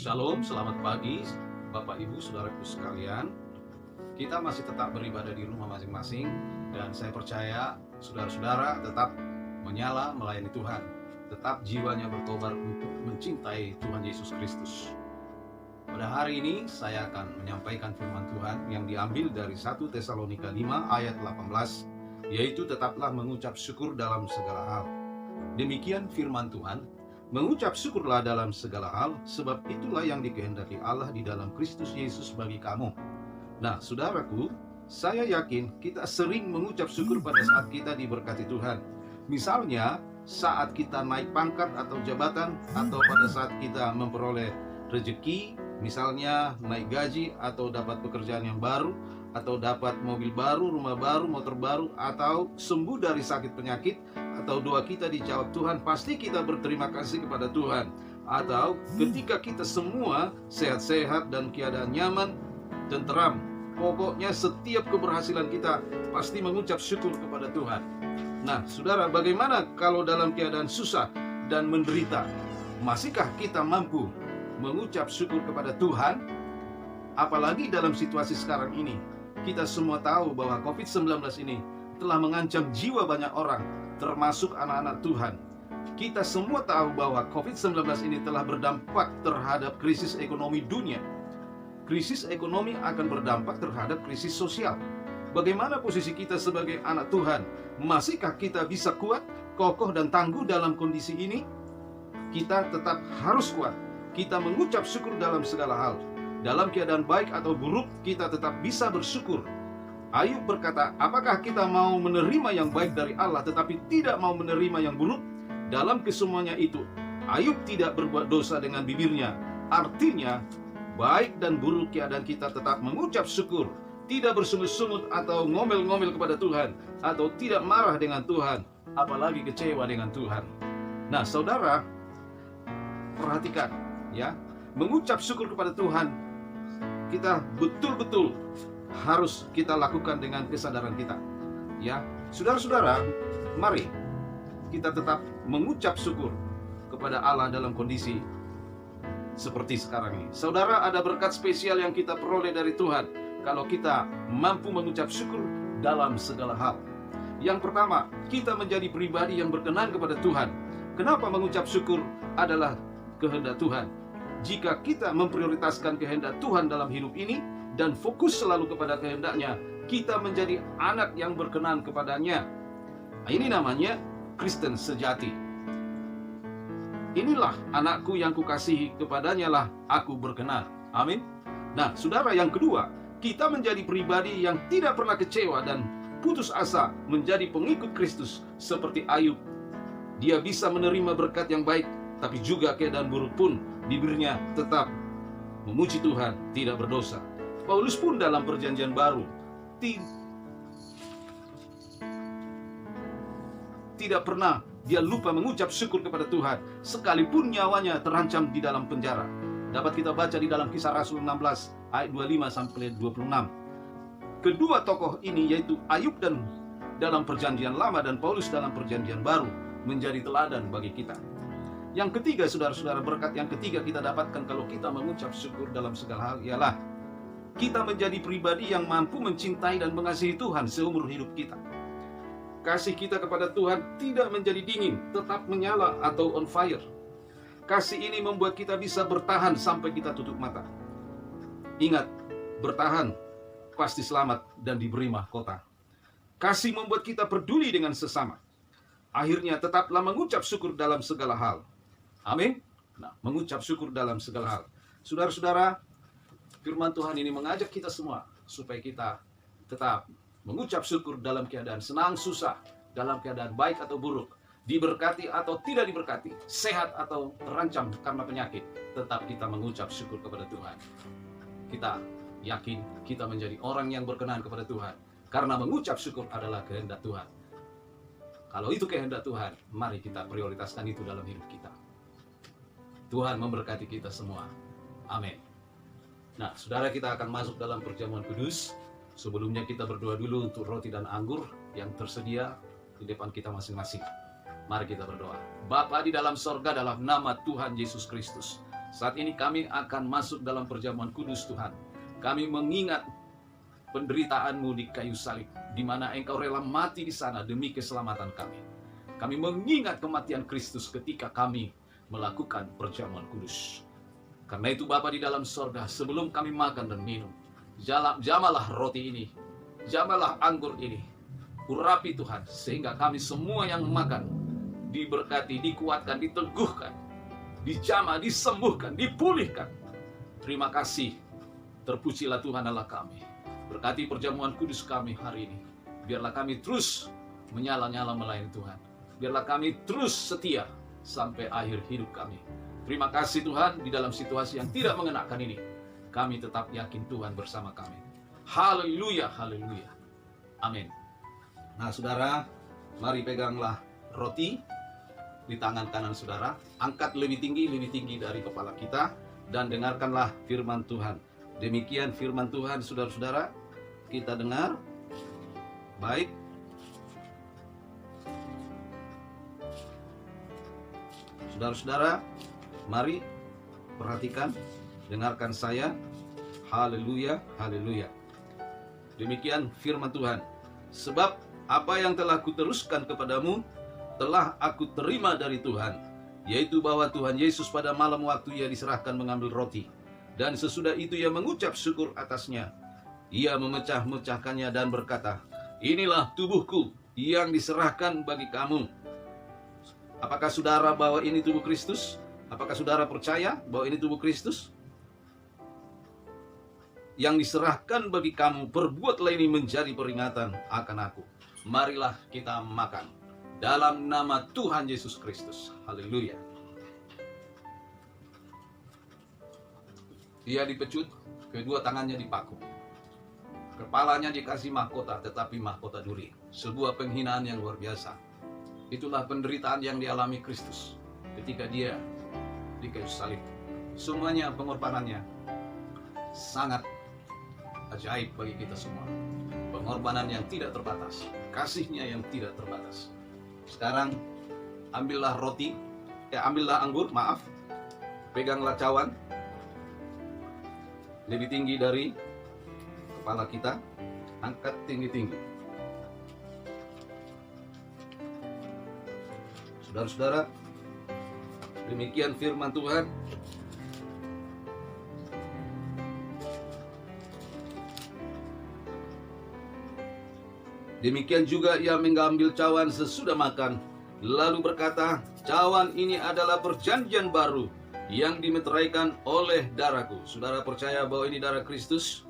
Shalom, selamat pagi Bapak Ibu Saudaraku sekalian. Kita masih tetap beribadah di rumah masing-masing, dan saya percaya saudara-saudara tetap menyala melayani Tuhan, tetap jiwanya bertobat untuk mencintai Tuhan Yesus Kristus. Pada hari ini saya akan menyampaikan firman Tuhan yang diambil dari 1 Tesalonika 5 ayat 18, yaitu tetaplah mengucap syukur dalam segala hal. Demikian firman Tuhan. Mengucap syukurlah dalam segala hal, sebab itulah yang dikehendaki Allah di dalam Kristus Yesus bagi kamu. Nah, saudaraku, saya yakin kita sering mengucap syukur pada saat kita diberkati Tuhan. Misalnya, saat kita naik pangkat atau jabatan, atau pada saat kita memperoleh rezeki, misalnya naik gaji, atau dapat pekerjaan yang baru, atau dapat mobil baru, rumah baru, motor baru, atau sembuh dari sakit penyakit, atau doa kita dijawab Tuhan, pasti kita berterima kasih kepada Tuhan. Atau ketika kita semua sehat-sehat dan keadaan nyaman, tenteram, pokoknya setiap keberhasilan kita pasti mengucap syukur kepada Tuhan. Nah, saudara, bagaimana kalau dalam keadaan susah dan menderita? Masihkah kita mampu mengucap syukur kepada Tuhan? Apalagi dalam situasi sekarang ini. Kita semua tahu bahwa COVID-19 ini telah mengancam jiwa banyak orang, termasuk anak-anak Tuhan. Kita semua tahu bahwa COVID-19 ini telah berdampak terhadap krisis ekonomi dunia. Krisis ekonomi akan berdampak terhadap krisis sosial. Bagaimana posisi kita sebagai anak Tuhan? Masihkah kita bisa kuat, kokoh, dan tangguh dalam kondisi ini? Kita tetap harus kuat. Kita mengucap syukur dalam segala hal. Dalam keadaan baik atau buruk, kita tetap bisa bersyukur. Ayub berkata, apakah kita mau menerima yang baik dari Allah tetapi tidak mau menerima yang buruk? Dalam kesemuanya itu, Ayub tidak berbuat dosa dengan bibirnya. Artinya, baik dan buruk keadaan kita tetap mengucap syukur, tidak bersungut-sungut atau ngomel-ngomel kepada Tuhan, atau tidak marah dengan Tuhan, apalagi kecewa dengan Tuhan. Nah, saudara, perhatikan ya, mengucap syukur kepada Tuhan kita betul-betul harus kita lakukan dengan kesadaran kita. Ya, saudara-saudara, mari kita tetap mengucap syukur kepada Allah dalam kondisi seperti sekarang ini. Saudara, ada berkat spesial yang kita peroleh dari Tuhan kalau kita mampu mengucap syukur dalam segala hal. Yang pertama, kita menjadi pribadi yang berkenan kepada Tuhan. Kenapa mengucap syukur adalah kehendak Tuhan? Jika kita memprioritaskan kehendak Tuhan dalam hidup ini dan fokus selalu kepada kehendaknya, kita menjadi anak yang berkenan kepadanya. Nah, ini namanya Kristen sejati. Inilah anakku yang kukasihi, kepadanya lah aku berkenan. Amin. Nah, saudara, yang kedua, kita menjadi pribadi yang tidak pernah kecewa dan putus asa menjadi pengikut Kristus seperti Ayub. Dia bisa menerima berkat yang baik, tapi juga keadaan buruk pun bibirnya tetap memuji Tuhan, tidak berdosa. Paulus pun dalam perjanjian baru tidak pernah dia lupa mengucap syukur kepada Tuhan, sekalipun nyawanya terancam di dalam penjara. Dapat kita baca di dalam Kisah Rasul 16 ayat 25 sampai 26. Kedua tokoh ini, yaitu Ayub dan dalam perjanjian lama dan Paulus dalam perjanjian baru, menjadi teladan bagi kita. Yang ketiga, saudara-saudara, berkat yang ketiga kita dapatkan kalau kita mengucap syukur dalam segala hal ialah kita menjadi pribadi yang mampu mencintai dan mengasihi Tuhan seumur hidup kita. Kasih kita kepada Tuhan tidak menjadi dingin, tetap menyala atau on fire. Kasih ini membuat kita bisa bertahan sampai kita tutup mata. Ingat, bertahan pasti selamat dan diberi mahkota. Kasih membuat kita peduli dengan sesama. Akhirnya tetaplah mengucap syukur dalam segala hal. Amin. Nah, mengucap syukur dalam segala hal. Saudara-saudara, firman Tuhan ini mengajak kita semua supaya kita tetap mengucap syukur dalam keadaan senang, susah, dalam keadaan baik atau buruk, diberkati atau tidak diberkati, sehat atau terancam karena penyakit, tetap kita mengucap syukur kepada Tuhan. Kita yakin kita menjadi orang yang berkenan kepada Tuhan, karena mengucap syukur adalah kehendak Tuhan. Kalau itu kehendak Tuhan, mari kita prioritaskan itu dalam hidup kita. Tuhan memberkati kita semua. Amin. Nah, saudara, kita akan masuk dalam perjamuan kudus. Sebelumnya kita berdoa dulu untuk roti dan anggur yang tersedia di depan kita masing-masing. Mari kita berdoa. Bapa di dalam sorga, dalam nama Tuhan Yesus Kristus, Saat ini kami akan masuk dalam perjamuan kudus Tuhan. Kami mengingat penderitaan-Mu di kayu salib, di mana Engkau rela mati di sana demi keselamatan kami. Kami mengingat kematian Kristus ketika kami melakukan perjamuan kudus. Karena itu Bapa di dalam sorga, sebelum kami makan dan minum, jamalah roti ini, jamalah anggur ini, urapi Tuhan, sehingga kami semua yang makan diberkati, dikuatkan, diteguhkan, dijamah, disembuhkan, dipulihkan. Terima kasih, terpujilah Tuhan Allah kami. Berkati perjamuan kudus kami hari ini. Biarlah kami terus menyala-nyala melayani Tuhan. Biarlah kami terus setia sampai akhir hidup kami. Terima kasih Tuhan, di dalam situasi yang tidak mengenakan ini, kami tetap yakin Tuhan bersama kami. Haleluya, haleluya. Amin. Nah saudara, mari peganglah roti di tangan kanan saudara. Angkat lebih tinggi dari kepala kita, dan dengarkanlah firman Tuhan. Demikian firman Tuhan, saudara-saudara, kita dengar. Baik. Saudara-saudara, mari perhatikan, dengarkan saya. Haleluya, haleluya. Demikian firman Tuhan. Sebab apa yang telah kuteruskan kepadamu, telah aku terima dari Tuhan, yaitu bahwa Tuhan Yesus pada malam waktu ia diserahkan mengambil roti, dan sesudah itu ia mengucap syukur atasnya. Ia memecah-mecahkannya dan berkata, inilah tubuhku yang diserahkan bagi kamu. Apakah saudara bahwa ini tubuh Kristus? Apakah saudara percaya bahwa ini tubuh Kristus? Yang diserahkan bagi kamu, perbuatlah ini menjadi peringatan akan aku. Marilah kita makan. Dalam nama Tuhan Yesus Kristus. Haleluya. Ia dipecut, kedua tangannya dipaku. Kepalanya dikasih mahkota, tetapi mahkota duri. Sebuah penghinaan yang luar biasa. Itulah penderitaan yang dialami Kristus ketika dia di kayu salib. Semuanya pengorbanannya sangat ajaib bagi kita semua. Pengorbanan yang tidak terbatas, kasihnya yang tidak terbatas. Sekarang ambillah roti, ambillah anggur, maaf. Peganglah cawan lebih tinggi dari kepala kita, angkat tinggi-tinggi. Saudara-saudara, demikian firman Tuhan. Demikian juga ia mengambil cawan sesudah makan, lalu berkata, cawan ini adalah perjanjian baru yang dimeteraikan oleh darahku. Saudara percaya bahwa ini darah Kristus?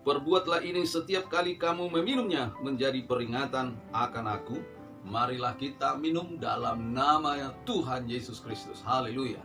Perbuatlah ini setiap kali kamu meminumnya menjadi peringatan akan aku. Marilah kita minum dalam nama Tuhan Yesus Kristus. Haleluya.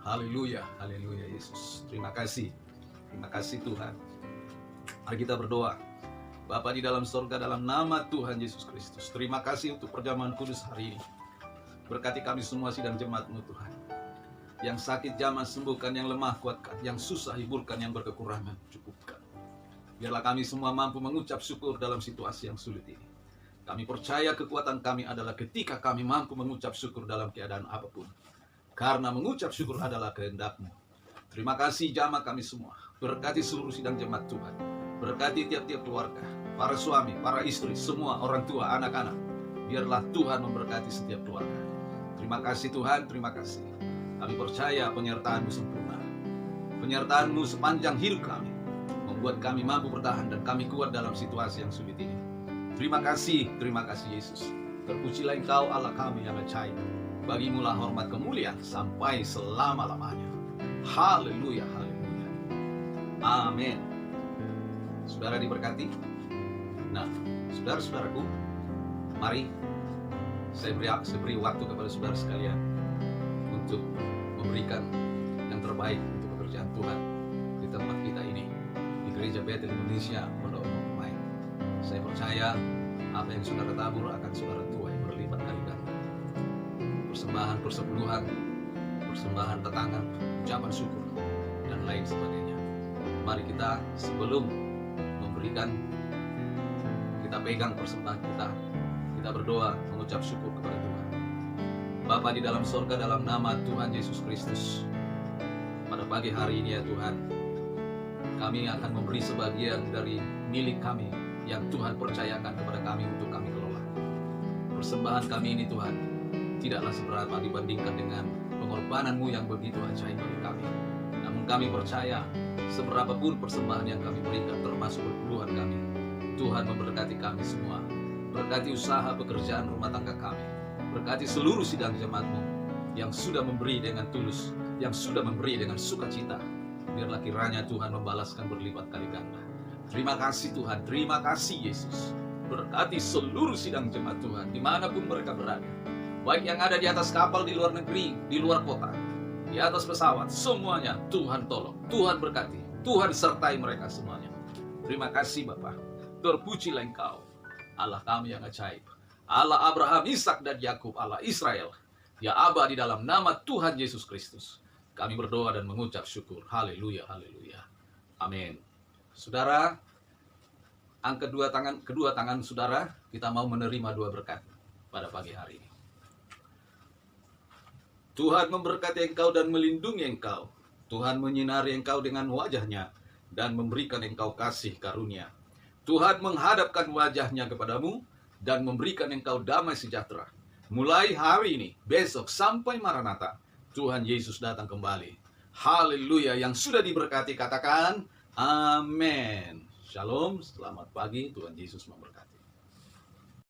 Haleluya, haleluya Yesus. Terima kasih Tuhan. Mari kita berdoa. Bapa di dalam sorga, dalam nama Tuhan Yesus Kristus, terima kasih untuk perjamuan kudus hari ini. Berkati kami semua sidang jemaat-Mu Tuhan. Yang sakit jamah sembuhkan, yang lemah kuatkan, yang susah hiburkan, yang berkekurangan cukupkan. Biarlah kami semua mampu mengucap syukur dalam situasi yang sulit ini. Kami percaya kekuatan kami adalah ketika kami mampu mengucap syukur dalam keadaan apapun. Karena mengucap syukur adalah kehendak-Mu. Terima kasih jamaah kami semua. Berkati seluruh sidang jemaat Tuhan. Berkati tiap-tiap keluarga, para suami, para istri, semua orang tua, anak-anak. Biarlah Tuhan memberkati setiap keluarga. Terima kasih Tuhan, terima kasih. Kami percaya penyertaan-Mu sempurna. Penyertaan-Mu sepanjang hidup kami membuat kami mampu bertahan dan kami kuat dalam situasi yang sulit ini. Terima kasih Yesus. Terpujilah Engkau Allah kami yang ajaib. Bagimulah hormat kemuliaan sampai selama-lamanya. Haleluya, haleluya. Amin. Saudara diberkati. Nah, saudara-saudaraku, mari saya beri waktu kepada saudara sekalian untuk memberikan yang terbaik untuk pekerjaan Tuhan di tempat kita ini, di Gereja Bethel Indonesia Pondok Pemain. Saya percaya apa yang saudara tabur akan saudara tuai berlipat kali ganda. Persembahan persepuluhan, persembahan tetangan, ucapan syukur, dan lain sebagainya. Mari kita sebelum memberikan, kita pegang persembahan kita Kita berdoa mengucap syukur kepada Tuhan. Bapa di dalam sorga, dalam nama Tuhan Yesus Kristus, pada pagi hari ini ya Tuhan, kami akan memberi sebagian dari milik kami yang Tuhan percayakan kepada kami untuk kami kelola. Persembahan kami ini Tuhan tidaklah seberapa dibandingkan dengan pengorbanan-Mu yang begitu ajaib bagi kami. Namun kami percaya seberapapun persembahan yang kami berikan, termasuk perpuluhan kami, Tuhan memberkati kami semua. Berkati usaha pekerjaan rumah tangga kami. Berkati seluruh sidang jemaat-Mu yang sudah memberi dengan tulus, yang sudah memberi dengan sukacita. Biarlah kiranya Tuhan membalaskan berlipat kali ganda. Terima kasih Tuhan, terima kasih Yesus. Berkati seluruh sidang jemaat Tuhan, dimanapun mereka berada. Baik yang ada di atas kapal, di luar negeri, di luar kota, di atas pesawat, semuanya Tuhan tolong, Tuhan berkati, Tuhan sertai mereka semuanya. Terima kasih Bapa. Terpujilah Engkau, Allah kami yang ajaib, Allah Abraham, Ishak dan Yakub, Allah Israel. Ya Aba, di dalam nama Tuhan Yesus Kristus, kami berdoa dan mengucap syukur. Haleluya, haleluya. Amin. Saudara, angkat kedua tangan saudara, kita mau menerima dua berkat pada pagi hari ini. Tuhan memberkati engkau dan melindungi engkau. Tuhan menyinari engkau dengan wajahnya dan memberikan engkau kasih karunia. Tuhan menghadapkan wajahnya kepadamu dan memberikan engkau damai sejahtera. Mulai hari ini, besok sampai Maranatha, Tuhan Yesus datang kembali. Haleluya. Yang sudah diberkati katakan amin. Shalom, selamat pagi, Tuhan Yesus memberkati.